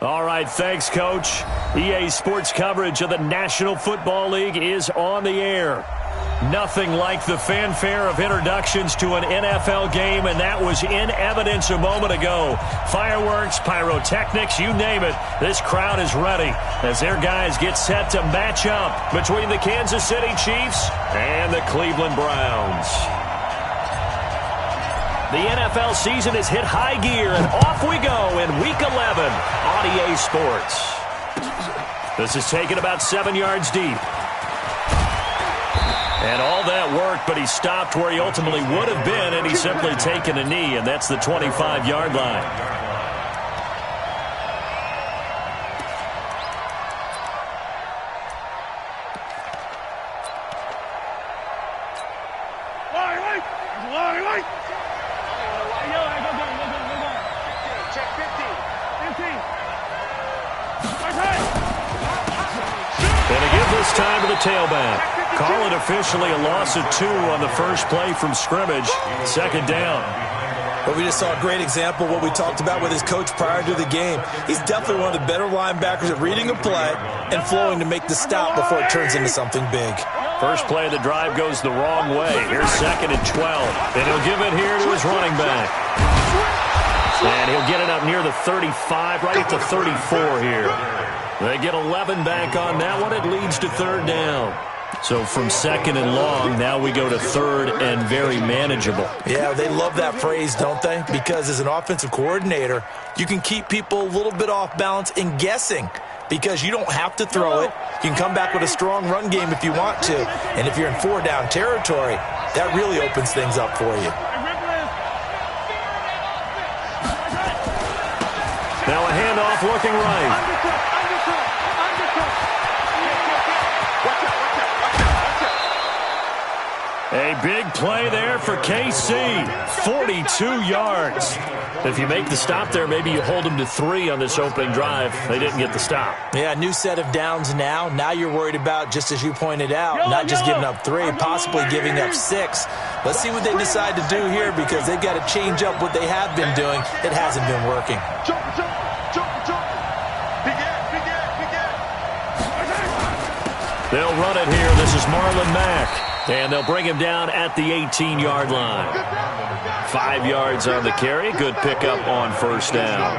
All right, thanks, Coach. EA Sports coverage of the National Football League is on the air. Nothing like the fanfare of introductions to an NFL game, and that was in evidence a moment ago. Fireworks, pyrotechnics, you name it. This crowd is ready as their guys get set to match up between the Kansas City Chiefs and the Cleveland Browns. The NFL season has hit high gear, and off we go in Week 11 on EA Sports. This is taken about 7 yards deep. And all that worked, but he stopped where he ultimately would have been, and he's simply taken a knee, and that's the 25-yard line. Time to the tailback. Call it officially a loss of 2 on the first play from scrimmage. Second down. Well, we just saw a great example of what we talked about with his coach prior to the game. He's definitely one of the better linebackers at reading a play and flowing to make the stop before it turns into something big. First play of the drive goes the wrong way. Here's 2nd and 12. And he'll give it here to his running back. And he'll get it up near the 35, right at the 34 here. They get 11 back on that one. It leads to 3rd down. So from 2nd and long, now we go to 3rd and very manageable. Yeah, they love that phrase, don't they? Because as an offensive coordinator, you can keep people a little bit off balance in guessing because you don't have to throw it. You can come back with a strong run game if you want to. And if you're in 4-down territory, that really opens things up for you. Now a handoff looking right. A big play there for KC. 42 yards. If you make the stop there, maybe you hold them to 3 on this opening drive. They didn't get the stop. Yeah, new set of downs now. Now you're worried about, just as you pointed out, not just giving up 3, possibly giving up 6. Let's see what they decide to do here because they've got to change up what they have been doing. It hasn't been working. They'll run it here. This is Marlon Mack. And they'll bring him down at the 18-yard line. 5 yards on the carry. Good pickup on 1st down.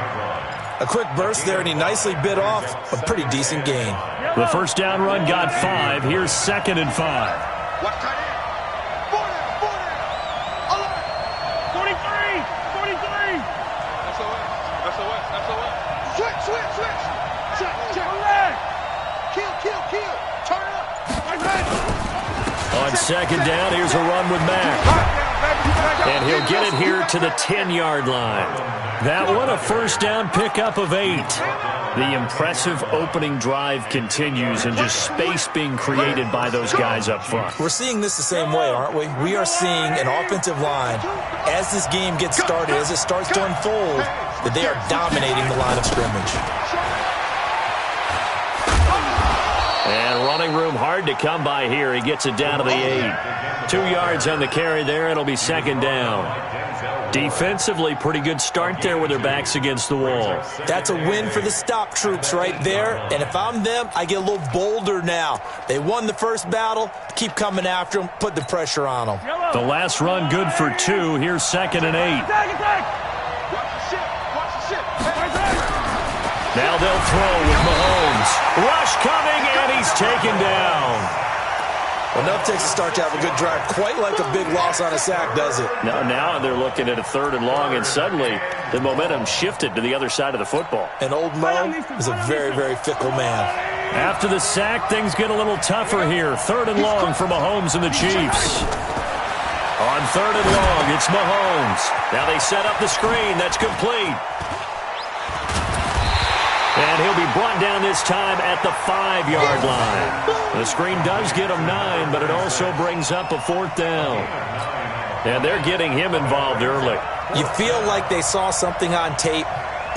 A quick burst there, and he nicely bit off a pretty decent gain. The 1st down run got 5. Here's 2nd and 5. On 2nd down, here's a run with Mack. And he'll get it here to the 10-yard line. That one, a 1st down pickup of 8. The impressive opening drive continues and just space being created by those guys up front. We're seeing this the same way, aren't we? We are seeing an offensive line, as this game gets started, as it starts to unfold, that they are dominating the line of scrimmage. And running room hard to come by here. He gets it down to the 8. 2 yards on the carry there. It'll be 2nd down. Defensively, pretty good start there with their backs against the wall. That's a win for the stop troops right there. And if I'm them, I get a little bolder now. They won the first battle. Keep coming after them. Put the pressure on them. The last run good for 2. Here's 2nd and 8. Now they'll throw with Mahomes. Rush coming, and he's taken down. Well, enough takes a start to have a good drive. Quite like a big loss on a sack, does it? Now they're looking at a 3rd and long, and suddenly the momentum shifted to the other side of the football. And old Mo is a very, very fickle man. After the sack, things get a little tougher here. 3rd and long for Mahomes and the Chiefs. On 3rd and long, it's Mahomes. Now they set up the screen. That's complete. And he'll be brought down this time at the 5-yard line. The screen does get him 9, but it also brings up a 4th down. And they're getting him involved early. You feel like they saw something on tape,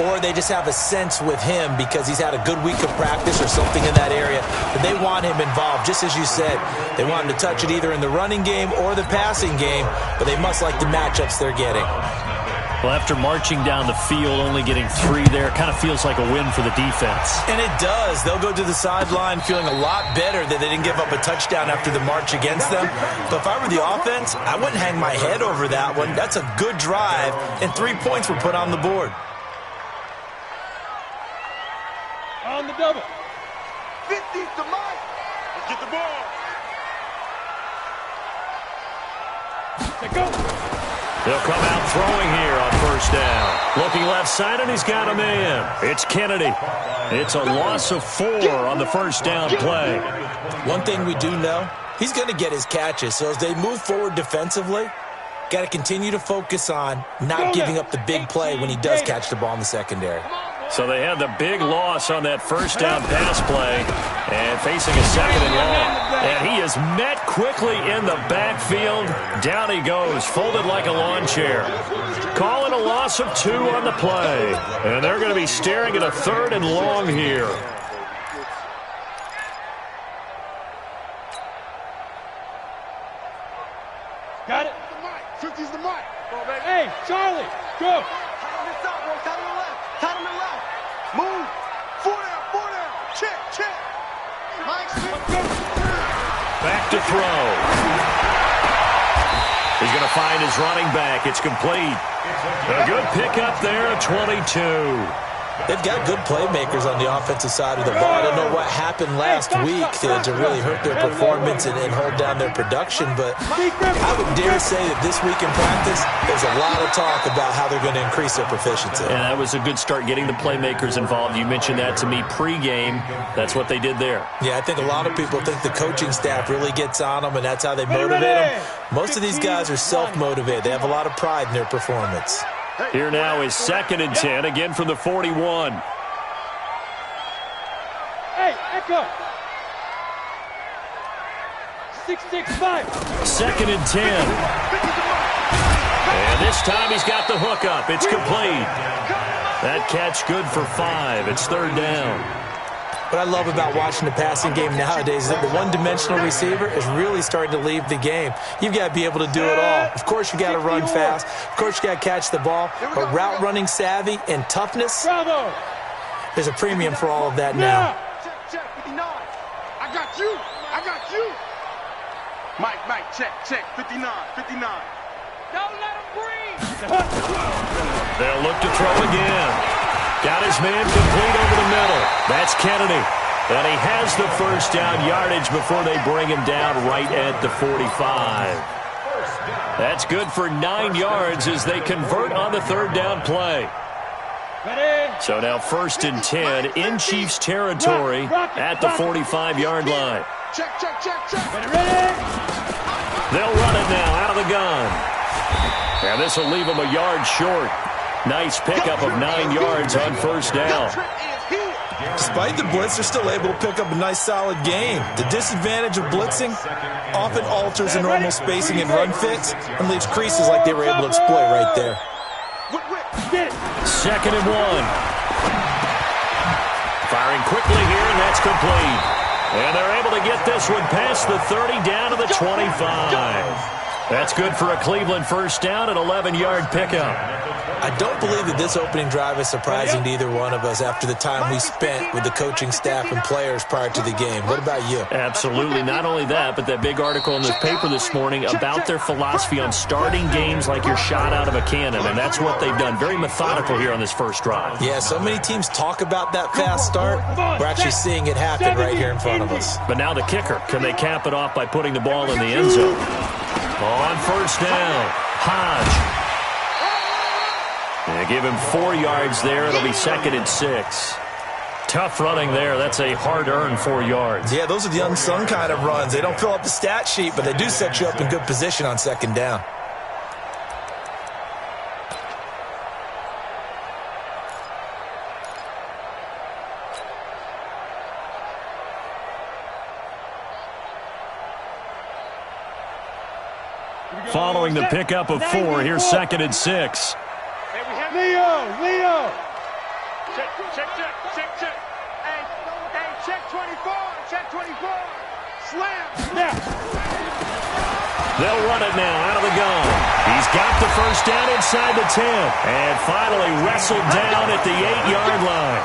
or they just have a sense with him because he's had a good week of practice or something in that area. But they want him involved, just as you said. They want him to touch it either in the running game or the passing game, but they must like the matchups they're getting. Well, after marching down the field, only getting 3 there, it kind of feels like a win for the defense. And it does. They'll go to the sideline feeling a lot better that they didn't give up a touchdown after the march against them. But if I were the offense, I wouldn't hang my head over that one. That's a good drive, and 3 points were put on the board. On the double. 50 to Mike. Let's get the ball. Let's go. He'll come out throwing here on first down. Looking left side, and he's got a man. It's Kennedy. It's a loss of 4 on the first down play. One thing we do know, he's going to get his catches. So as they move forward defensively, got to continue to focus on not giving up the big play when he does catch the ball in the secondary. So they had the big loss on that first down pass play and facing a 2nd and long. And he is met quickly in the backfield. Down he goes, folded like a lawn chair. Calling a loss of 2 on the play. And they're going to be staring at a 3rd and long here. Got it. 50's the mic. Hey, Charlie, go. Tight on the left. Move. 4 down. Check. Mike Smith. Back to throw. He's going to find his running back. It's complete. A good pickup there at 22. They've got good playmakers on the offensive side of the ball. I don't know what happened last week to really hurt their performance and hold down their production, but I would dare say that this week in practice, there's a lot of talk about how they're going to increase their proficiency. And that was a good start, getting the playmakers involved. You mentioned that to me pregame. That's what they did there. Yeah, I think a lot of people think the coaching staff really gets on them, and that's how they motivate them. Most of these guys are self-motivated. They have a lot of pride in their performance. Here now is 2nd and 10, again from the 41. Hey, Echo. 6-6-5. 2nd and 10. And this time he's got the hook up. It's complete. That catch good for 5. It's 3rd down. What I love about watching the passing game nowadays is that the one-dimensional receiver is really starting to leave the game. You've got to be able to do it all. Of course, you got to run fast. Of course, you got to catch the ball. But route running savvy and toughness, there's a premium for all of that now. Check, 59. I got you. Mike, check, 59. Don't let him breathe. They'll look to throw again. Got his man complete over the middle. That's Kennedy. And he has the first down yardage before they bring him down right at the 45. That's good for 9 yards as they convert on the 3rd down play. So now 1st and 10 in Chiefs territory at the 45-yard line. Check. They'll run it now out of the gun. And this will leave them a yard short. Nice pickup of 9 yards on first down. Despite the blitz, they're still able to pick up a nice, solid game. The disadvantage of blitzing often alters the normal spacing and run fits and leaves creases like they were able to exploit right there. 2nd and 1. Firing quickly here, and that's complete. And they're able to get this one past the 30 down to the 25. That's good for a Cleveland first down, an 11-yard pickup. I don't believe that this opening drive is surprising to either one of us after the time we spent with the coaching staff and players prior to the game. What about you? Absolutely. Not only that, but that big article in the paper this morning about their philosophy on starting games like you're shot out of a cannon, and that's what they've done. Very methodical here on this first drive. Yeah, so many teams talk about that fast start. We're actually seeing it happen right here in front of us. But now the kicker. Can they cap it off by putting the ball in the end zone? On first down, Hodge. They give him 4 yards there. It'll be 2nd and 6. Tough running there. That's a hard-earned 4 yards. Yeah, those are the unsung kind of runs. They don't fill up the stat sheet, but they do set you up in good position on 2nd down. Following the pickup of 4, here's 2nd and 6. Leo. Check. Hey, check 24. Slam. Yeah. They'll run it now out of the gun. He's got the first down inside the 10. And finally wrestled down at the 8-yard line.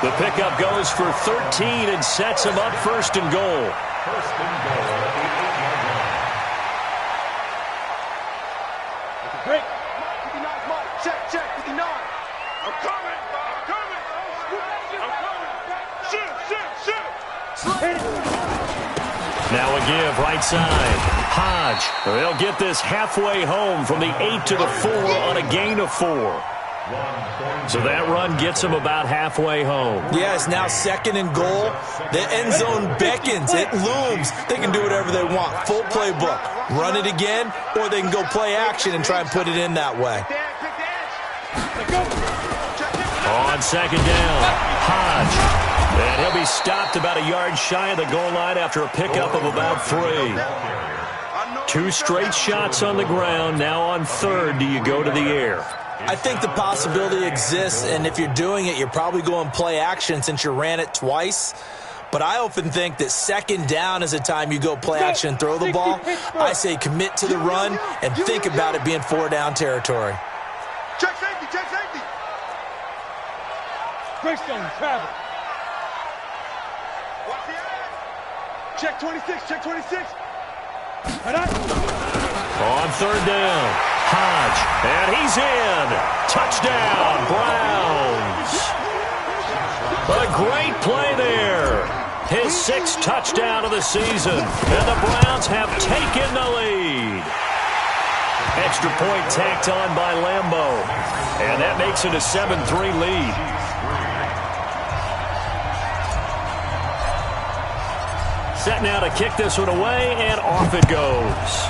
The pickup goes for 13 and sets him up first and goal. First and goal at the 8-yard line. Break. 59, Mike. Check, 59. I'm coming. Shoot. Now a give right side. Hodge. They'll get this halfway home from the 8 to the 4 on a gain of 4. So that run gets them about halfway home. Yeah, it's now second and goal. The end zone beckons. It looms. They can do whatever they want. Full playbook. Run it again, or they can go play action and try and put it in that way. On second down, Hodge. And he'll be stopped about a yard shy of the goal line after a pickup of about 3. 2 straight shots on the ground. Now on third, do you go to the air? I think the possibility exists, and if you're doing it, you're probably going play action since you ran it twice. But I often think that second down is a time you go play action and throw the ball. I say commit to the run and think about it being 4-down territory. Check safety. Breakstone, travel. Watch the eye. Check 26. On third down, Hodge, and he's in. Touchdown, Browns. A great play there. His 6th touchdown of the season, and the Browns have taken the lead. Extra point tacked on by Lambeau, and that makes it a 7-3 lead. Set now to kick this one away, and off it goes.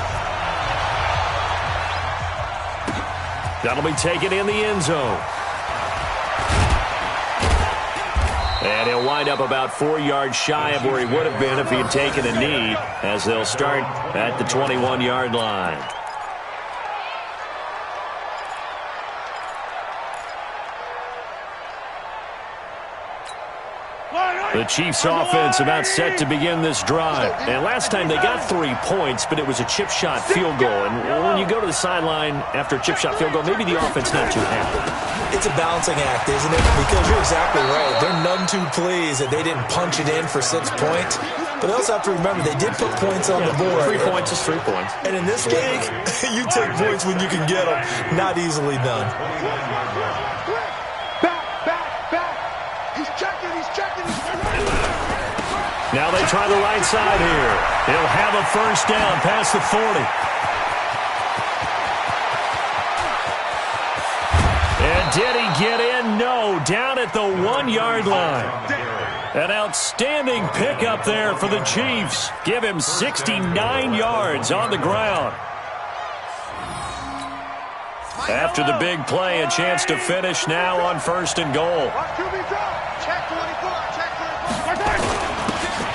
That'll be taken in the end zone. And he'll wind up about 4 yards shy of where he would have been if he had taken a knee, as they'll start at the 21-yard line. The Chiefs offense about set to begin this drive. And last time they got 3 points, but it was a chip shot field goal. And when you go to the sideline after a chip shot field goal, maybe the offense not too happy. It's a balancing act, isn't it? Because you're exactly right. They're none too pleased that they didn't punch it in for 6 points. But they also have to remember they did put points on the board. 3 points is 3 points. And in this league, you take points when you can get them. Not easily done. Back. He's checking. Now they try the right side here. He'll have a first down past the 40. And did he get in? No, down at the 1-yard line. An outstanding pickup there for the Chiefs. Give him 69 yards on the ground. After the big play, a chance to finish now on first and goal.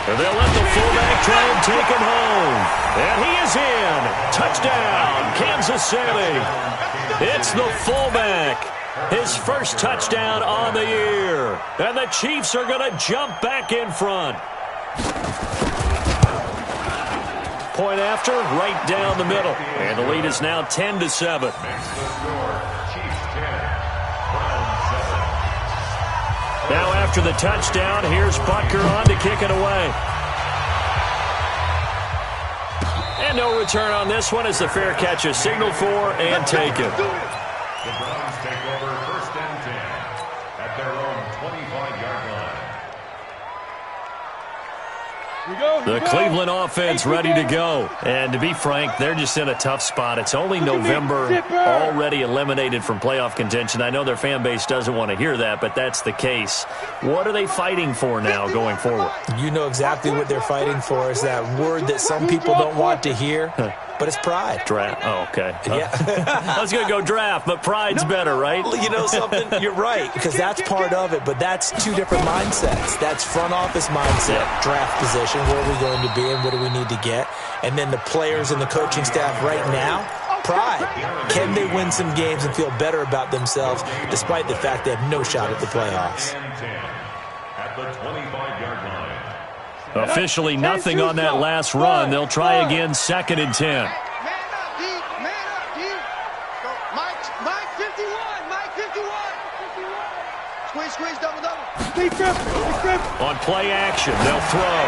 And they'll let the fullback try and take him home. And he is in. Touchdown, Kansas City. It's the fullback. His first touchdown on the year. And the Chiefs are going to jump back in front. Point after, right down the middle. And the lead is now 10-7. Now after the touchdown, here's Butker on to kick it away. And no return on this one as the fair catch is signaled for and taken. The Browns take over first and 10 at their own 25-yard line. The Cleveland offense ready to go. And to be frank, they're just in a tough spot. It's only November, already eliminated from playoff contention. I know their fan base doesn't want to hear that, but that's the case. What are they fighting for now going forward? You know exactly what they're fighting for. Is that word that some people don't want to hear, but it's pride. Draft. Oh, okay. Yeah. I was going to go draft, but pride's better, right? You know something? You're right, because that's part of it, but that's 2 different mindsets. That's front office mindset, draft position, where are we going to be and what do we need to get? And then the players and the coaching staff right now, pride. Can they win some games and feel better about themselves despite the fact they have no shot at the playoffs? At the 25-yard line. Officially nothing on that last run. They'll try again, 2nd and 10. 51, Mike, 51. Squeeze, double. Big grip. On play action, they'll throw.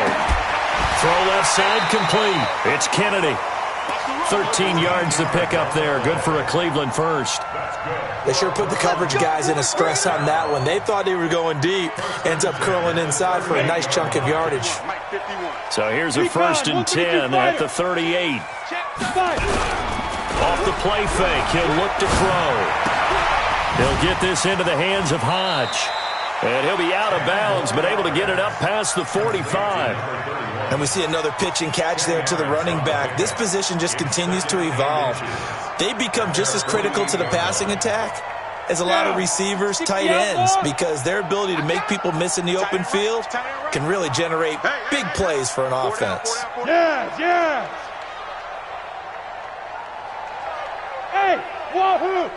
Throw left side complete. It's Kennedy. 13 yards to pick up there. Good for a Cleveland first. They sure put the coverage guys in a stress on that one. They thought they were going deep. Ends up curling inside for a nice chunk of yardage. So here's a 1st and 10 at the 38. Off the play fake, he'll look to throw. He'll get this into the hands of Hodge. And he'll be out of bounds, but able to get it up past the 45. And we see another pitch and catch there to the running back. This position just continues to evolve. They become just as critical to the passing attack as a lot of receivers, tight ends, because their ability to make people miss in the open field can really generate big plays for an offense. Yes. Hey, wahoo!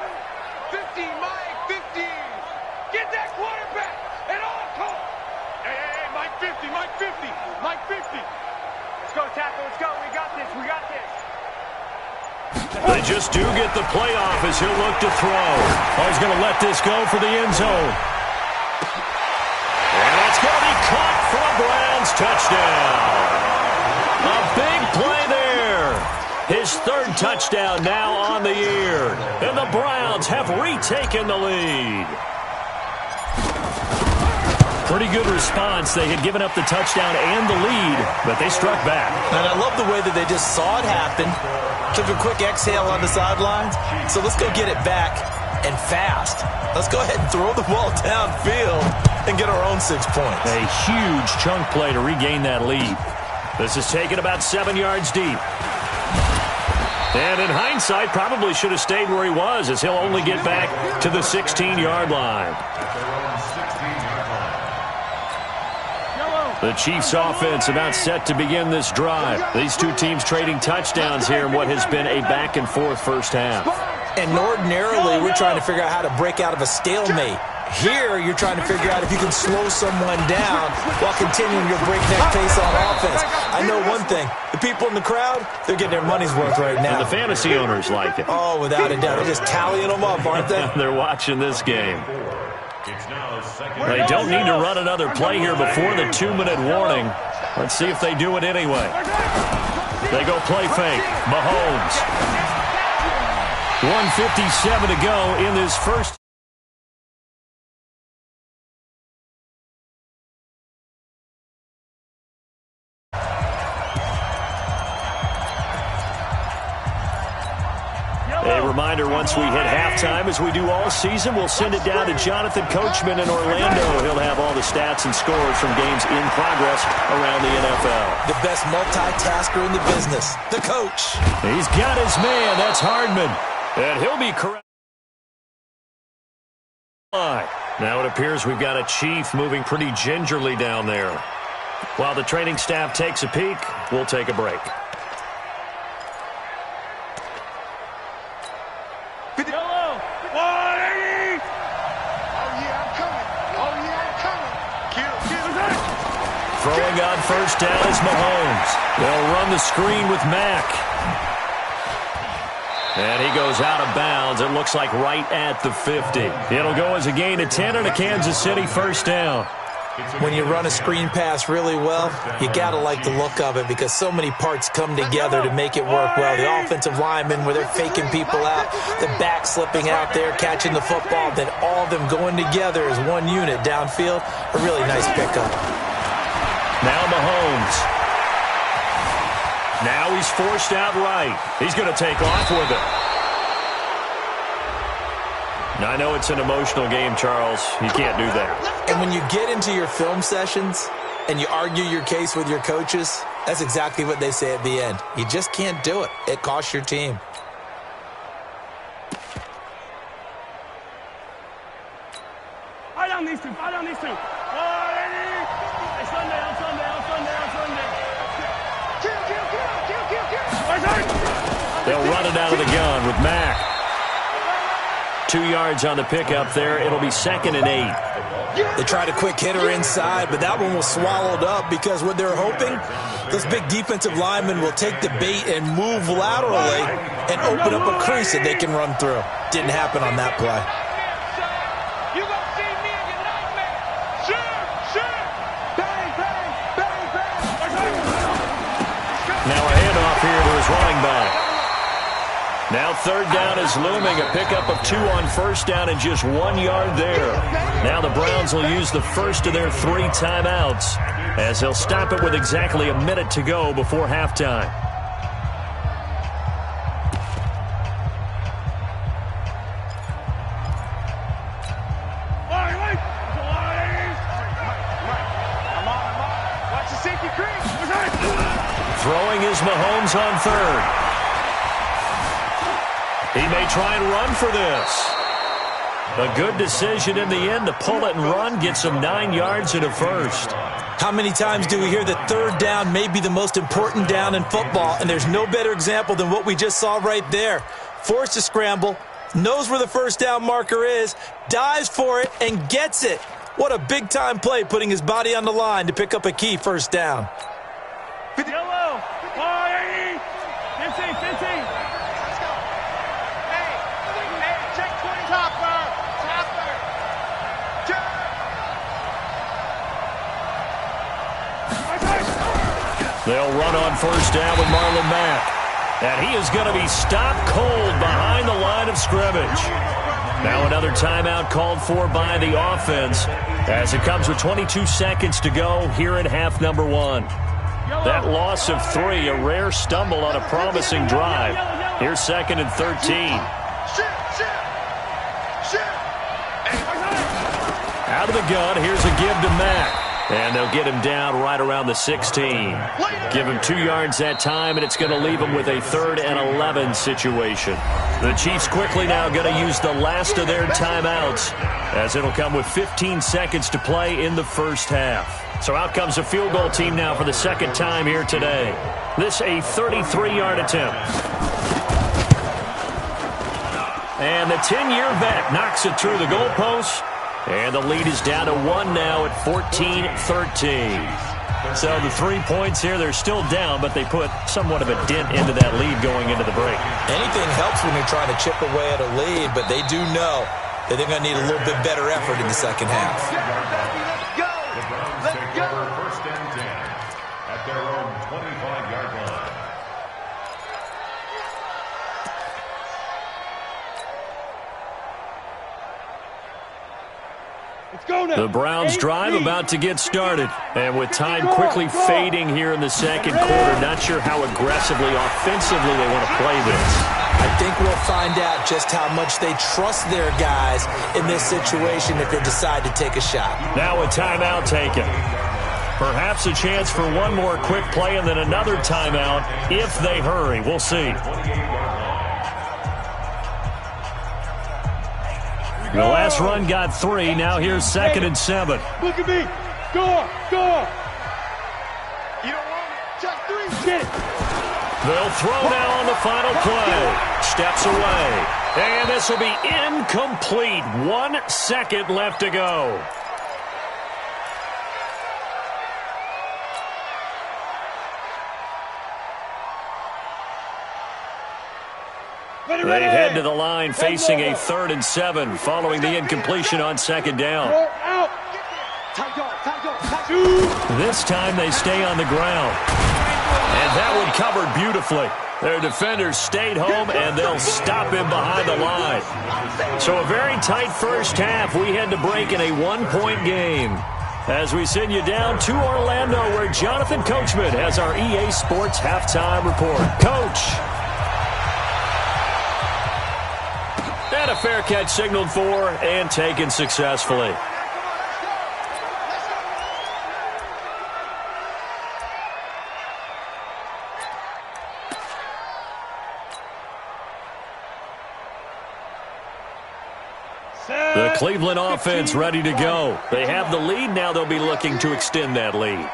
50, Mike, 50. Get that quarterback and all call. Hey, Mike 50. Mike 50. Let's go, tackle. Let's go. We got this. They just do get the playoff as he'll look to throw. Oh, he's going to let this go for the end zone. And that's going to be caught for a Browns touchdown. A big play there. His 3rd touchdown now on the year. And the Browns have retaken the lead. Pretty good response. They had given up the touchdown and the lead, but they struck back. And I love the way that they just saw it happen. Took a quick exhale on the sidelines. So let's go get it back and fast. Let's go ahead and throw the ball downfield and get our own 6 points. A huge chunk play to regain that lead. This is taken about 7 yards deep. And in hindsight, probably should have stayed where he was, as he'll only get back to the 16-yard line. The Chiefs' offense about set to begin this drive. These two teams trading touchdowns here in what has been a back-and-forth first half. And ordinarily, we're trying to figure out how to break out of a stalemate. Here, you're trying to figure out if you can slow someone down while continuing your breakneck pace on offense. I know one thing. The people in the crowd, they're getting their money's worth right now. And the fantasy owners like it. Oh, without a doubt. They're just tallying them up, aren't they? They're watching this game. They don't need to run another play here before the 2-minute warning. Let's see if they do it anyway. They go play fake. Mahomes. 1:57 to go in this first. A reminder, once we hit halftime, as we do all season, we'll send it down to Jonathan Coachman in Orlando. He'll have all the stats and scores from games in progress around the NFL. The best multitasker in the business, the coach. He's got his man. That's Hardman. And he'll be correct. Now it appears we've got a Chief moving pretty gingerly down there. While the training staff takes a peek, we'll take a break. Throwing on first down is Mahomes. They'll run the screen with Mack. And he goes out of bounds. It looks like right at the 50. It'll go as a gain of 10 and a Kansas City first down. When you run a screen pass really well, you got to like the look of it because so many parts come together to make it work well. The offensive linemen, where they're faking people out, the back slipping out there, catching the football, then all of them going together as one unit downfield. A really nice pickup. Now Mahomes. Now he's forced out right. He's going to take off with it. Now, I know it's an emotional game, Charles. You can't do that. And when you get into your film sessions and you argue your case with your coaches, that's exactly what they say at the end. You just can't do it. It costs your team. Fight on these two. Fight on these two. They'll run it out of the gun with Mack. 2 yards on the pickup there. It'll be 2nd and 8. They tried a quick hitter inside, but that one was swallowed up because what they're hoping, those big defensive linemen will take the bait and move laterally and open up a crease that they can run through. Didn't happen on that play. You gonna see me in your nightmare. Shoot. Bang, bang, bang, bang. Now a handoff here to his running back. Now 3rd down is looming. A pickup of 2 on 1st down and just 1 yard there. Now the Browns will use the first of their 3 timeouts as they'll stop it with exactly a minute to go before halftime. Watch the safety crease. Throwing is Mahomes on 3rd. He may try and run for this. A good decision in the end to pull it and run, get some 9 yards and a first. How many times do we hear that 3rd down may be the most important down in football, and there's no better example than what we just saw right there. Forced to scramble, knows where the 1st down marker is, dives for it, and gets it. What a big-time play, putting his body on the line to pick up a key 1st down. Yellow. 15. They'll run on 1st down with Marlon Mack. And he is going to be stopped cold behind the line of scrimmage. Now another timeout called for by the offense as it comes with 22 seconds to go here in half number 1. That loss of 3, a rare stumble on a promising drive. Here's 2nd and 13. Out of the gun, here's a give to Mack. And they'll get him down right around the 16. Give him 2 yards that time, and it's going to leave him with a 3rd and 11 situation. The Chiefs quickly now going to use the last of their timeouts as it'll come with 15 seconds to play in the first half. So out comes a field goal team now for the 2nd time here today. This a 33-yard attempt. And the 10-year vet knocks it through the goalpost. And the lead is down to 1 now at 14-13. So the 3 points here, they're still down, but they put somewhat of a dent into that lead going into the break. Anything helps when you're trying to chip away at a lead, but they do know that they're going to need a little bit better effort in the second half. The Browns take over 1st and 10 at their own 25-yard line. The Browns drive about to get started. And with time quickly fading here in the 2nd quarter, not sure how aggressively, offensively they want to play this. I think we'll find out just how much they trust their guys in this situation if they decide to take a shot. Now a timeout taken. Perhaps a chance for one more quick play and then another timeout if they hurry. We'll see. The last run got 3. Now here's 2nd and 7. Look at me. Go on. You don't want it. Just 3. Get it. They'll throw now on the final play. Steps away. And this will be incomplete. 1 second left to go. They head to the line facing a 3rd and 7 following the incompletion on 2nd down. This time they stay on the ground. And that one covered beautifully. Their defenders stayed home, and they'll stop him behind the line. So a very tight first half. We head to break in a 1-point game. As we send you down to Orlando, where Jonathan Coachman has our EA Sports halftime report. Coach. And a fair catch signaled for and taken successfully. The Cleveland offense ready to go. They have the lead. Now they'll be looking to extend that lead.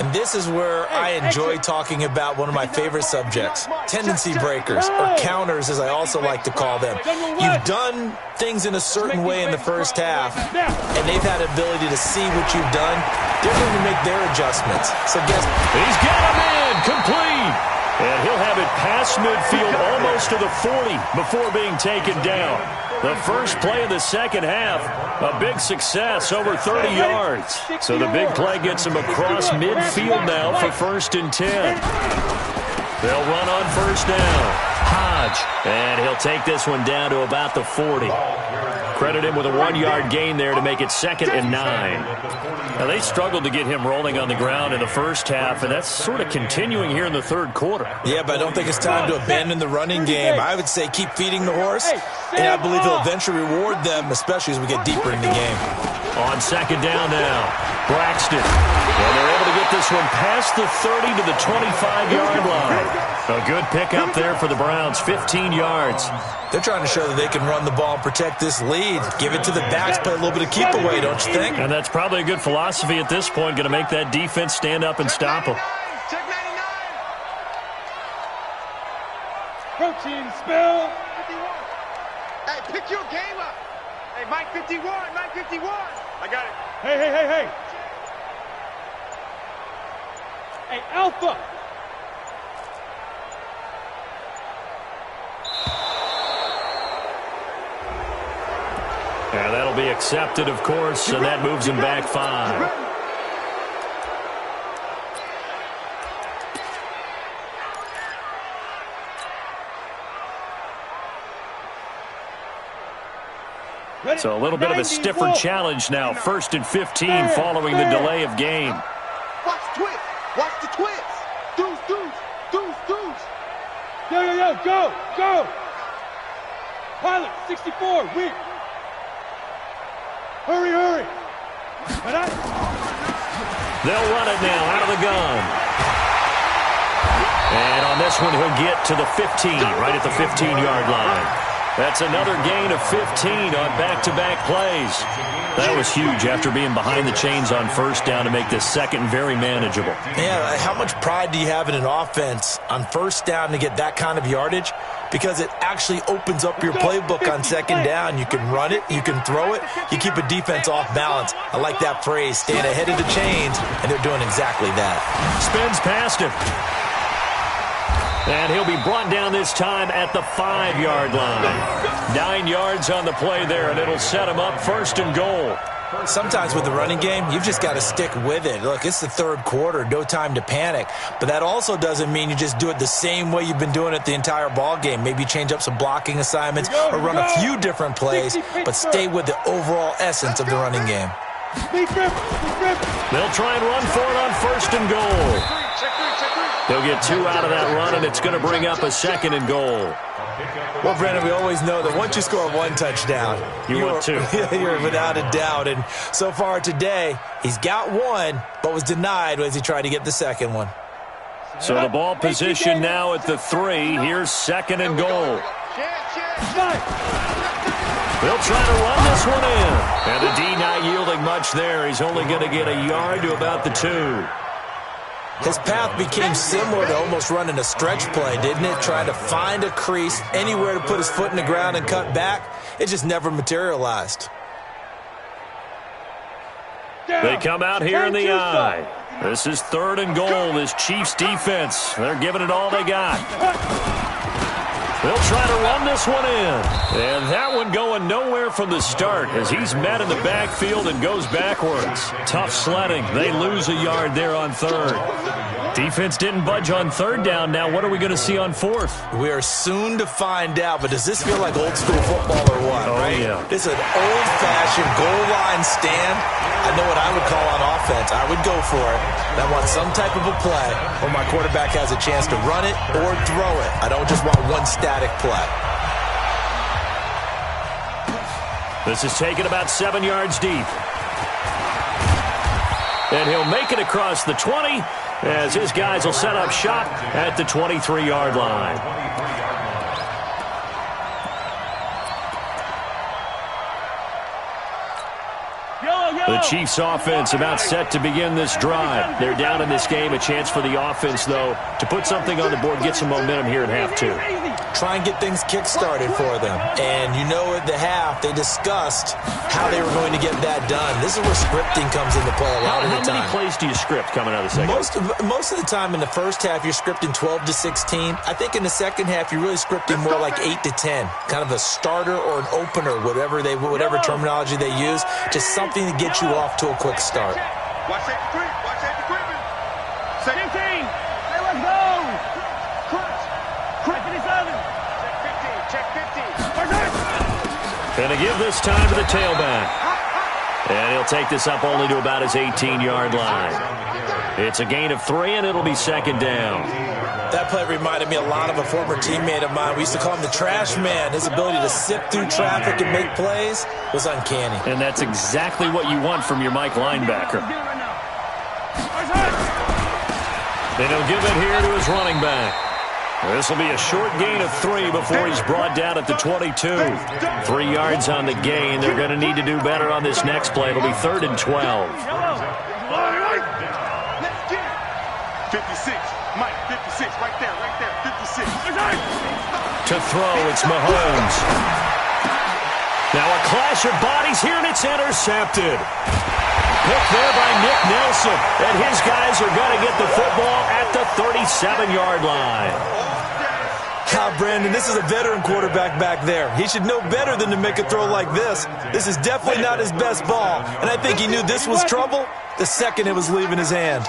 And this is where I enjoy talking about one of my favorite subjects, tendency breakers, or counters as I also like to call them. You've done things in a certain way in the first half, and they've had the ability to see what you've done. They're going to make their adjustments. So guess he's got him in, complete. And he'll have it past midfield almost to the 40 before being taken down. The first play of the second half, a big success, over 30 yards. So the big play gets him across midfield now for 1st and 10. They'll run on 1st down. Hodge, and he'll take this one down to about the 40. Credit him with a 1-yard gain there to make it 2nd and 9. Now, they struggled to get him rolling on the ground in the first half, and that's sort of continuing here in the third quarter. Yeah, but I don't think it's time to abandon the running game. I would say keep feeding the horse, and I believe he'll eventually reward them, especially as we get deeper in the game. On 2nd down now, Braxton. And they're able to get this one past the 30 to the 25-yard line. A good pickup there for the Browns, 15 yards. They're trying to show that they can run the ball and protect this lead. Give it to the backs, play a little bit of keep away, don't you think? And that's probably a good philosophy at this point, going to make that defense stand up and stop them. Check 99. Protein spill. 51. Hey, pick your game up. Hey, Mike 51, Mike 51. I got it. Hey. Hey, Alpha. Yeah, that'll be accepted, of course, and that moves him back 5. So a little bit of a stiffer challenge now. 1st and 15 following the delay of game. Watch the twist. Watch the twist. Deuce. Yo, go. Pilot, 64, weak. Hurry. They'll run it now out of the gun. And on this one, he'll get to the 15, right at the 15-yard line. That's another gain of 15 on back-to-back plays. That was huge after being behind the chains on 1st down to make this 2nd very manageable. Yeah, how much pride do you have in an offense on 1st down to get that kind of yardage? Because it actually opens up your playbook on 2nd down. You can run it, you can throw it, you keep a defense off balance. I like that phrase, staying ahead of the chains, and they're doing exactly that. Spins past him. And he'll be brought down this time at the 5-yard line. 9 yards on the play there, and it'll set him up 1st and goal. Sometimes with the running game, you've just got to stick with it. Look, it's the 3rd quarter, no time to panic. But that also doesn't mean you just do it the same way you've been doing it the entire ball game. Maybe change up some blocking assignments or run a few different plays, but stay with the overall essence of the running game. They'll try and run for it on 1st and goal. They'll get 2 out of that run, and it's going to bring up a 2nd and goal. Well, Brandon, we always know that once you score 1 touchdown, want 2. You're without a doubt. And so far today, he's got 1, but was denied as he tried to get the 2nd one. So the ball position now at the 3. Here's 2nd and goal. They'll try to run this one in. And the D not yielding much there. He's only going to get a yard to about the 2. His path became similar to almost running a stretch play, didn't it? Trying to find a crease, anywhere to put his foot in the ground and cut back. It just never materialized. They come out here in the eye. This is 3rd and goal. This Chiefs defense, they're giving it all they got. They'll try to run this one in. And that one going nowhere from the start as he's met in the backfield and goes backwards. Tough sledding. They lose a yard there on 3rd. Defense didn't budge on 3rd down. Now what are we going to see on 4th? We are soon to find out, but does this feel like old school football or what, right? Yeah. This is an old-fashioned goal line stand. I know what I would call on offense. I would go for it. And I want some type of a play where my quarterback has a chance to run it or throw it. I don't just want one static play. This is taken about 7 yards deep. And he'll make it across the 20 as his guys will set up shop at the 23-yard line. The Chiefs offense about set to begin this drive. They're down in this game. A chance for the offense, though, to put something on the board, get some momentum here at half two. Try and get things kick-started for them. And you know at the half, they discussed how they were going to get that done. This is where scripting comes into play a lot of the time. How many plays do you script coming out of the second? Most of the time in the first half, you're scripting 12 to 16. I think in the second half, you're really scripting more like 8 to 10. Kind of a starter or an opener, whatever terminology they use. Just something to get you off to a quick start. Watch that equipment. Watch that equipment. Second. Hey, let's go. Crunch. Crunch 57. Check 15. Going to give this time to the tailback. And he'll take this up only to about his 18-yard line. It's a gain of 3, and it'll be second down. That play reminded me a lot of a former teammate of mine. We used to call him the trash man. His ability to sift through traffic and make plays was uncanny. And that's exactly what you want from your Mike linebacker. Then he'll give it here to his running back. This will be a short gain of 3 before he's brought down at the 22. 3 yards on the gain. They're going to need to do better on this next play. It'll be 3rd and 12. 56. Mike, 56. Right there. 56. To throw, it's Mahomes. Now a clash of bodies here, and it's intercepted. Picked there by Nick Nelson. And his guys are going to get the football at the 37-yard line. Brandon, this is a veteran quarterback back there. He should know better than to make a throw like this. This is definitely not his best ball. And I think he knew this was trouble the second it was leaving his hand.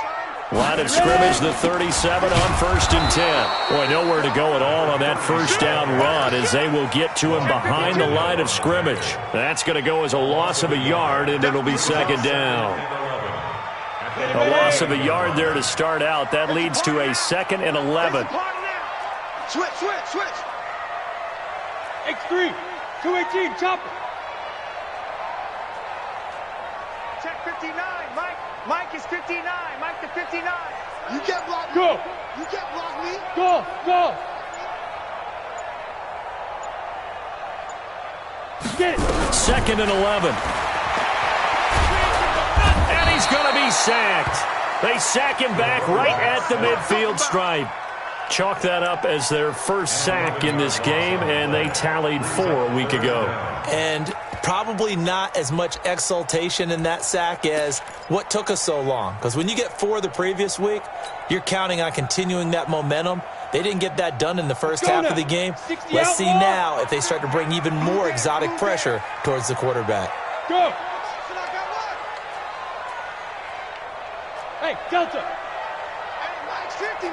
Line of scrimmage, the 37 on 1st and 10. Boy, nowhere to go at all on that first down run as they will get to him behind the line of scrimmage. That's going to go as a loss of a yard, and it'll be second down. A loss of a yard there to start out. That leads to a 2nd and 11. Switch. X3. 218. Chopper. Check 59. Mike is 59. Mike to 59. You can't block me. Go. You can't block me. Go. Get it. 2nd and 11. And he's going to be sacked. They sack him back right at the midfield stripe. Chalk that up as their first sack in this game, and they tallied 4 a week ago. And probably not as much exultation in that sack as what took us so long. Because when you get 4 the previous week, you're counting on continuing that momentum. They didn't get that done in the first half of the game. Let's see now if they start to bring even more exotic pressure towards the quarterback. Go. Hey, Delta. Hey, Mike's 50.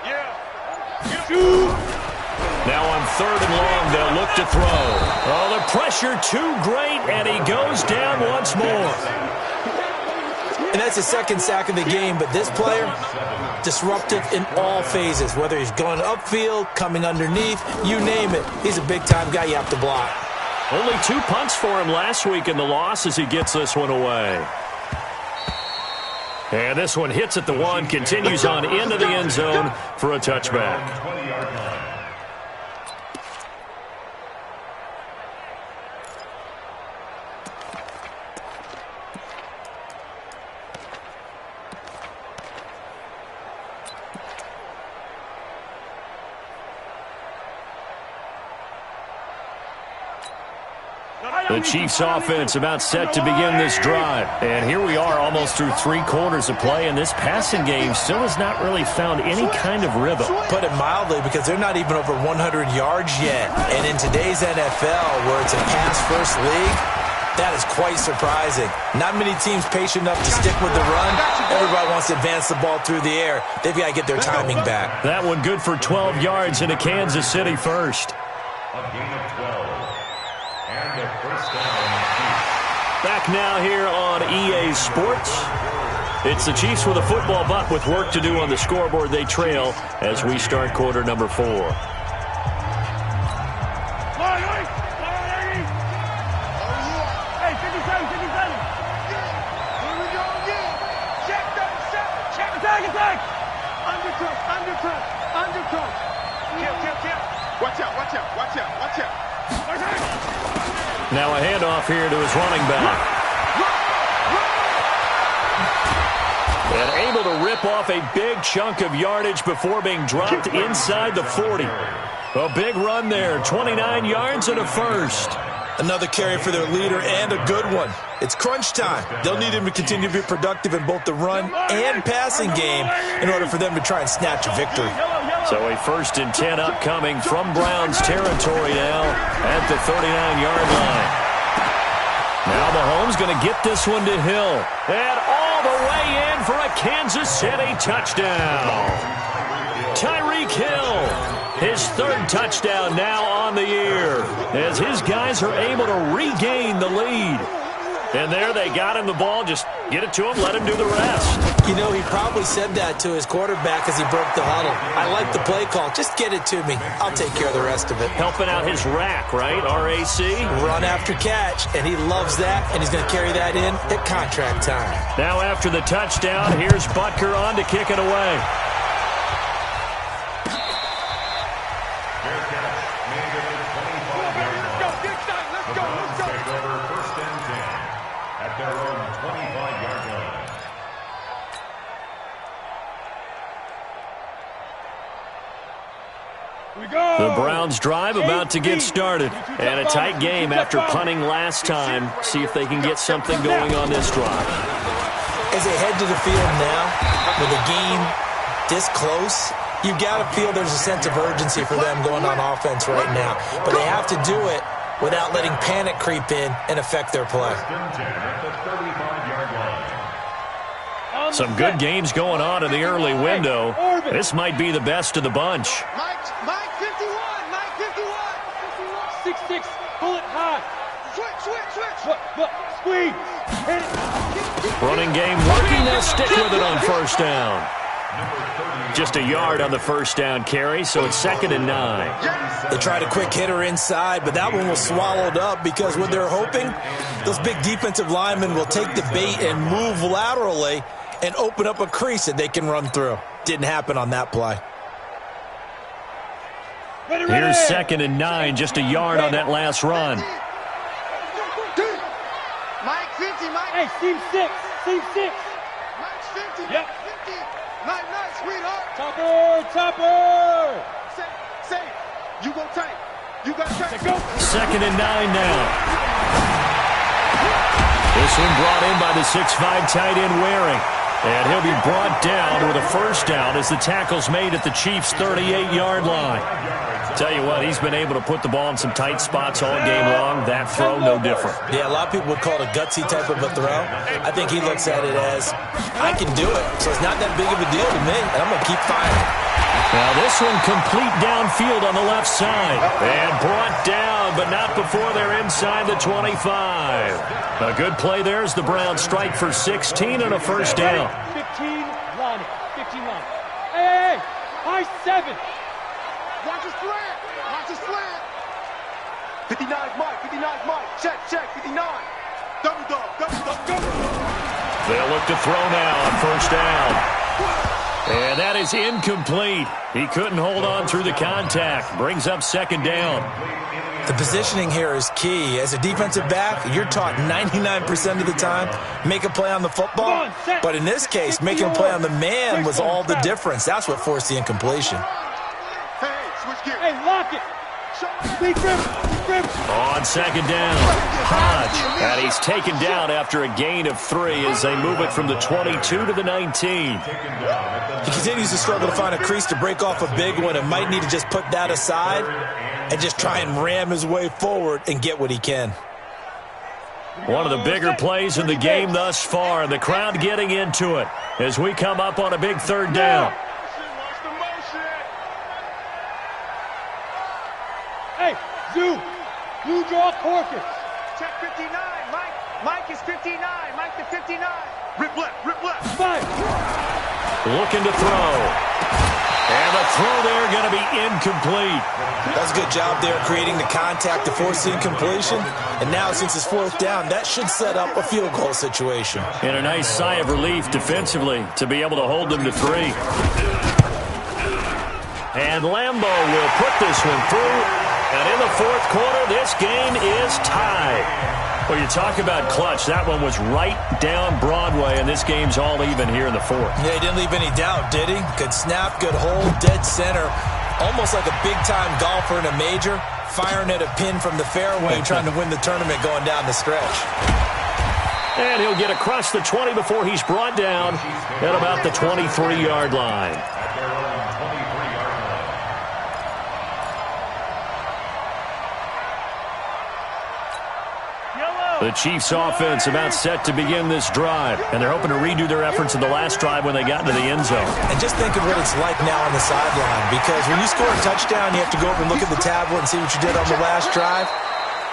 Yeah. Now on 3rd and long, they'll look to throw. Oh, the pressure too great, and he goes down once more. And that's the 2nd sack of the game, but this player, disruptive in all phases, whether he's going upfield, coming underneath, you name it. He's a big-time guy you have to block. Only 2 punts for him last week in the loss as he gets this one away. And this one hits at the 1, continues on into the end zone for a touchback. The Chiefs offense about set to begin this drive. And here we are almost through 3 quarters of play, and this passing game still has not really found any kind of rhythm. Put it mildly, because they're not even over 100 yards yet. And in today's NFL, where it's a pass-first league, that is quite surprising. Not many teams patient enough to stick with the run. Everybody wants to advance the ball through the air. They've got to get their timing back. That one good for 12 yards into Kansas City first. A gain of 12. And a first down. Back now here on EA Sports. It's the Chiefs with a football, but with work to do on the scoreboard. They trail as we start quarter number 4. Watch out. Now a handoff here to his running back. And able to rip off a big chunk of yardage before being dropped inside the 40. A big run there, 29 yards and a first. Another carry for their leader and a good one. It's crunch time. They'll need him to continue to be productive in both the run and passing game in order for them to try and snatch a victory. So a 1st and 10 upcoming from Browns territory now at the 39-yard line. Now Mahomes going to get this one to Hill. And all the way in for a Kansas City touchdown. Tyreek Hill. His 3rd touchdown now on the year as his guys are able to regain the lead. And there they got him the ball. Just get it to him, let him do the rest. You know, he probably said that to his quarterback as he broke the huddle. I like the play call. Just get it to me. I'll take care of the rest of it. Helping out his rack, right? R-A-C? Run after catch, and he loves that, and he's going to carry that in at contract time. Now after the touchdown, here's Butker on to kick it away. The Browns drive about to get started. And a tight game after punting last time. See if they can get something going on this drive. As they head to the field now, with a game this close, you've got to feel there's a sense of urgency for them going on offense right now. But they have to do it without letting panic creep in and affect their play. Some good games going on in the early window. This might be the best of the bunch. Mike 51, Mike 51. 6-6, pull it high. Switch. Look, squeeze. Hit it. Running game working. They'll stick with it on 1st down. Just a yard on the 1st down carry, so it's 2nd and 9. They tried a quick hitter inside, but that one was swallowed up because what they're hoping, those big defensive linemen will take the bait and move laterally and open up a crease that they can run through. Didn't happen on that play. Here's 2nd and 9, just a yard on that last run. Mike 50, Mike. Hey, seam 6. Mike's 50, Yep. 50. Nice, sweetheart. Topper. Say, you go tight. You got tight. Go. 2nd and 9 now. This one brought in by the 6'5" tight end Waring. And he'll be brought down with a 1st down as the tackle's made at the Chiefs' 38-yard line. Tell you what, he's been able to put the ball in some tight spots all game long. That throw, no different. Yeah, a lot of people would call it a gutsy type of a throw. I think he looks at it as, I can do it, so it's not that big of a deal to me, and I'm going to keep firing. Now this one complete downfield on the left side. And brought down, but not before they're inside the 25. A good play there as the Browns strike for 16 and a 1st down. 15 line. Hey, high 7. Watch his slant. 59's Mike. Check. 59. Double dog. Go. They'll look to throw now on 1st down. And that is incomplete. He couldn't hold on through the contact. Brings up 2nd down. The positioning here is key. As a defensive back, you're taught 99% of the time, make a play on the football. But in this case, making a play on the man was all the difference. That's what forced the incompletion. Hey, switch gear. Hey, lock it. Big grip. On 2nd down, Hodge. And he's taken down after a gain of 3 as they move it from the 22 to the 19. He continues to struggle to find a crease to break off a big one and might need to just put that aside and just try and ram his way forward and get what he can. One of the bigger plays in the game thus far, and the crowd getting into it as we come up on a big 3rd down. Hey, Zoo. Blue draw Corkers. Check 59. Mike is 59. Mike to 59. Rip left. 5. Looking to throw. And the throw there going to be incomplete. That's a good job there creating the contact to force the incompletion. And now since it's 4th down, that should set up a field goal situation. And a nice sigh of relief defensively to be able to hold them to 3. And Lambeau will put this one through. And in the 4th quarter, this game is tied. Well, you talk about clutch. That one was right down Broadway, and this game's all even here in the fourth. Yeah, he didn't leave any doubt, did he? Good snap, good hold, dead center. Almost like a big-time golfer in a major, firing at a pin from the fairway, trying to win the tournament going down the stretch. And he'll get across the 20 before he's brought down at about the 23-yard line. The Chiefs offense about set to begin this drive, and they're hoping to redo their efforts in the last drive when they got into the end zone. And just think of what it's like now on the sideline, because when you score a touchdown, you have to go over and look at the tablet and see what you did on the last drive.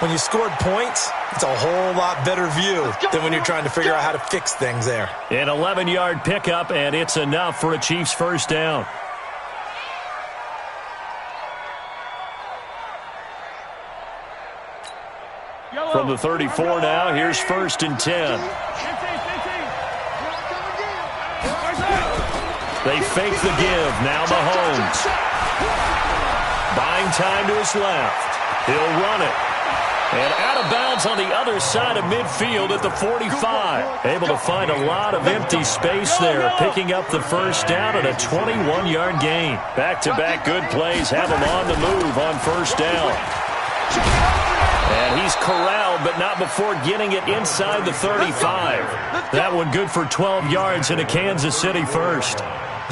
When you scored points, it's a whole lot better view than when you're trying to figure out how to fix things there. An 11-yard pickup, and it's enough for a Chiefs first down. From the 34 now, here's 1st and 10. They fake the give. Now Mahomes. Buying time to his left. He'll run it. And out of bounds on the other side of midfield at the 45. Able to find a lot of empty space there, picking up the first down at a 21-yard gain. Back-to-back good plays have him on the move on first down. And he's corralled, but not before getting it inside the 35. That one good for 12 yards in a Kansas City first.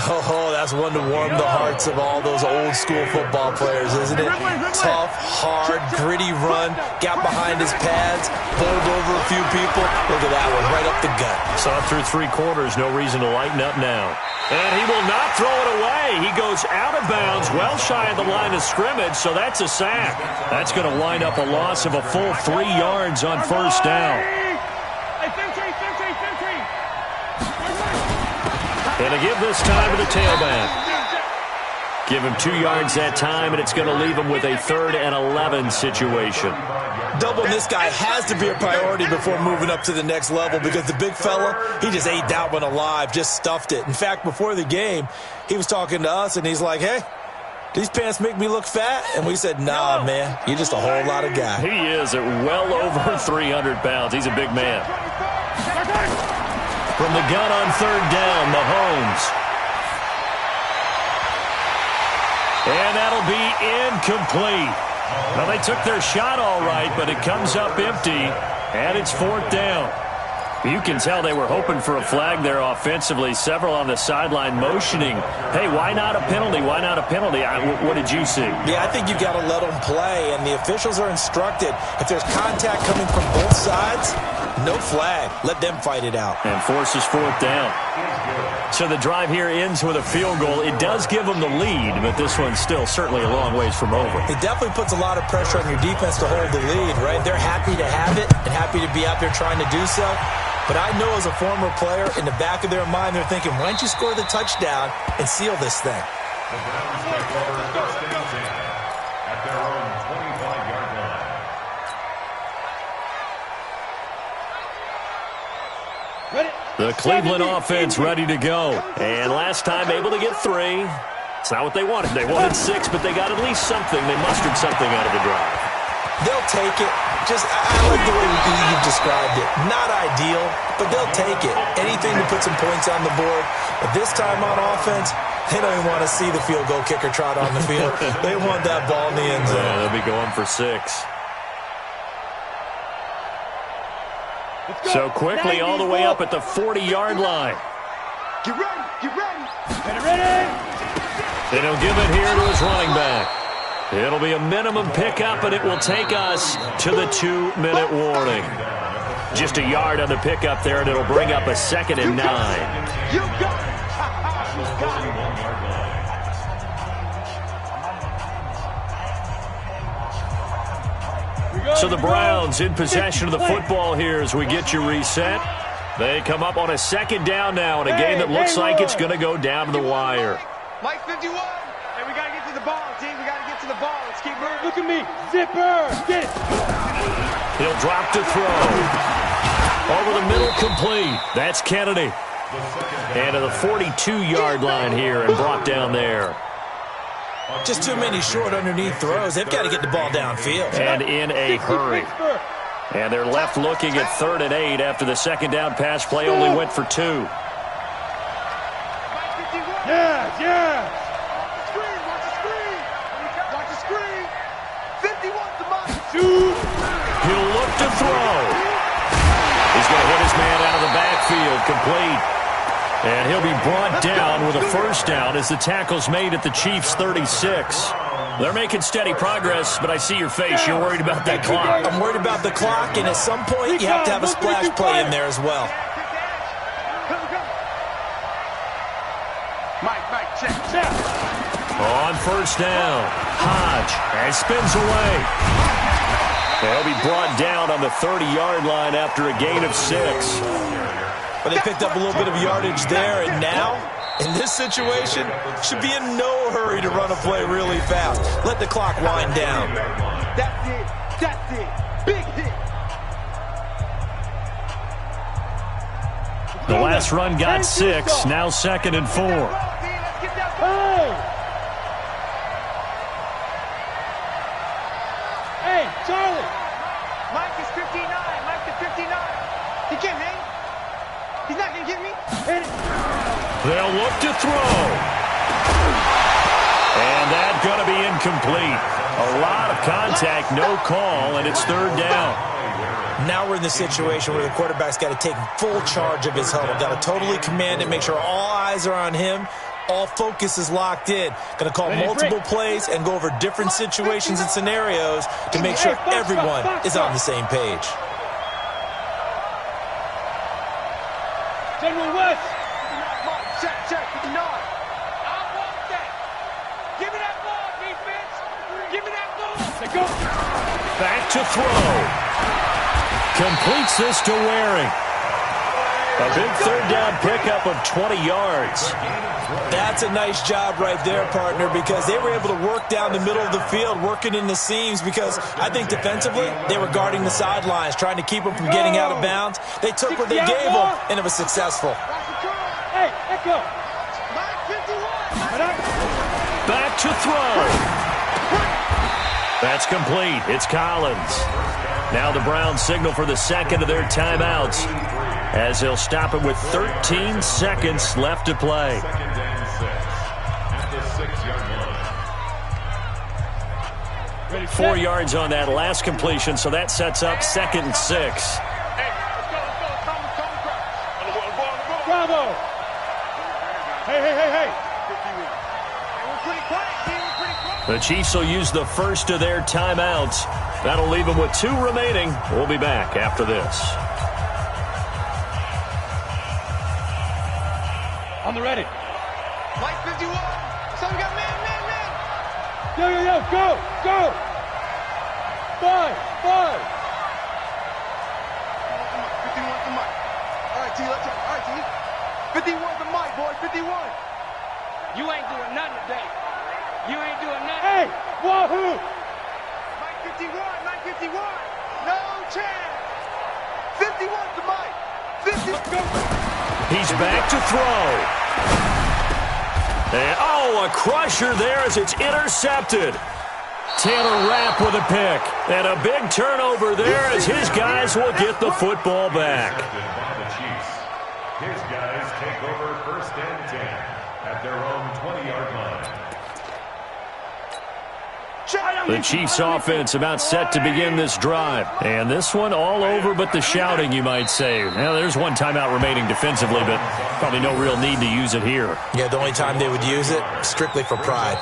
Oh, that's one to warm the hearts of all those old-school football players, isn't it? Tough, hard, gritty run, got behind his pads, bowled over a few people. Look at that one, right up the gut. Saw it through 3 quarters, no reason to lighten up now. And he will not throw it away. He goes out of bounds, well shy of the line of scrimmage, so that's a sack. That's going to wind up a loss of a full 3 yards on first down. And to give this time to the tailback. Give him 2 yards that time, and it's going to leave him with a 3rd and 11 situation. Doubling this guy has to be a priority before moving up to the next level, because the big fella, he just ate that one alive, just stuffed it. In fact, before the game, he was talking to us, and he's like, hey, these pants make me look fat? And we said, nah, man, you're just a whole lot of guy. He is at well over 300 pounds. He's a big man. From the gun on 3rd down, Mahomes. And that'll be incomplete. Well, they took their shot all right, but it comes up empty, and it's 4th down. You can tell they were hoping for a flag there offensively. Several on the sideline motioning, hey, why not a penalty? Why not a penalty? What did you see? Yeah, I think you've got to let them play, and the officials are instructed. If there's contact coming from both sides, no flag. Let them fight it out. And forces 4th down. So the drive here ends with a field goal. It does give them the lead, but this one's still certainly a long ways from over. It definitely puts a lot of pressure on your defense to hold the lead, right? They're happy to have it and happy to be out there trying to do so. But I know as a former player, in the back of their mind, they're thinking, why don't you score the touchdown and seal this thing? The Browns take over 1st and 10 at their own 25-yard line. The Cleveland offense ready to go. And last time able to get 3. It's not what they wanted. They wanted 6, but they got at least something. They mustered something out of the drive. They'll take it. I like the way you've described it. Not ideal, but they'll take it. Anything to put some points on the board. But this time on offense, they don't even want to see the field goal kicker trot on the field. They want that ball in the end zone. Yeah, they'll be going for 6. So quickly all the way up at the 40-yard line. Get ready, get ready. Get ready. And he'll give it here to his running back. It'll be a minimum pickup, and it will take us to the 2-minute warning. Just a yard on the pickup there, and it'll bring up a 2nd and 9. You got it. So the Browns in possession of the football here as we get you reset. They come up on a 2nd down now in a game that looks like it's going to go down to the wire. Mike 51. Hey, we got to get to the ball, team. We got to get to the ball. Let's keep moving. Look at me. Zipper. Get it. He'll drop to throw. Over the middle, complete. That's Kennedy. And to the 42-yard line here and brought down there. Just too many short underneath throws. They've got to get the ball downfield. And in a hurry. And they're left looking at 3rd and 8 after the second down pass play only went for 2. Yes, yes. Watch the screen. Watch the screen. 51 to Mike. Shoot. He'll look to throw. He's going to hit his man out of the backfield, complete. And he'll be brought down with a first down as the tackle's made at the Chiefs' 36. They're making steady progress, but I see your face. You're worried about that clock. I'm worried about the clock, and at some point, you have to have a splash play in there as well. Mike, check. On first down, Hodge and spins away. They'll be brought down on the 30-yard line after a gain of 6. But they picked up a little bit of yardage there, and now, in this situation, should be in no hurry to run a play really fast. Let the clock wind down. That's it. Big hit. The last run got 6, now 2nd and 4. Hey, Charlie. Mike is 59. Mike is 59. He can't hang. He's not going to get me. They'll look to throw. And that's going to be incomplete. A lot of contact, no call, and it's 3rd down. Now we're in the situation where the quarterback's got to take full charge of his huddle. Got to totally command it, make sure all eyes are on him. All focus is locked in. Going to call multiple plays and go over different situations and scenarios to make sure everyone is on the same page. General West. Check. 59. I want that. Give me that ball, defense. Give me that ball. Let's go. Back to throw. Completes this to Waring. A big 3rd down pickup of 20 yards. That's a nice job right there, partner, because they were able to work down the middle of the field, working in the seams, because I think defensively they were guarding the sidelines, trying to keep them from getting out of bounds. They took what they gave them, and it was successful. Hey, let's go. Back to throw. That's complete. It's Collins. Now the Browns signal for the second of their timeouts as they'll stop it with 13 seconds left to play. 2nd and 6 at the 6-yard line. 4 yards on that last completion, so that sets up 2nd and 6. Hey, let's go. Bravo. Hey. The Chiefs will use the first of their timeouts. That'll leave them with 2 remaining. We'll be back after this. On the ready. Mike 51. So we got man. Yo, go. 5. 51 to Mike. All right, T, let's go. All right, T. 51 to Mike, boy. 51. You ain't doing nothing today. You ain't doing nothing. Hey, wahoo. Mike 51. No chance. 51 to Mike. 50. Let's go. He's back to throw. And, a crusher there as it's intercepted. Taylor Rapp with a pick. And a big turnover there as his guys will get the football back. By the Chiefs. His guys take over 1st and 10 at their own 20-yard line. The Chiefs offense about set to begin this drive. And this one all over but the shouting, you might say. Now, there's one timeout remaining defensively, but probably no real need to use it here. Yeah, the only time they would use it, strictly for pride.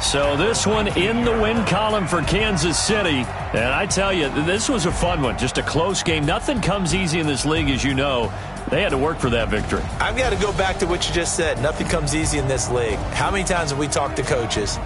So this one in the win column for Kansas City. And I tell you, this was a fun one. Just a close game. Nothing comes easy in this league, as you know. They had to work for that victory. I've got to go back to what you just said. Nothing comes easy in this league. How many times have we talked to coaches?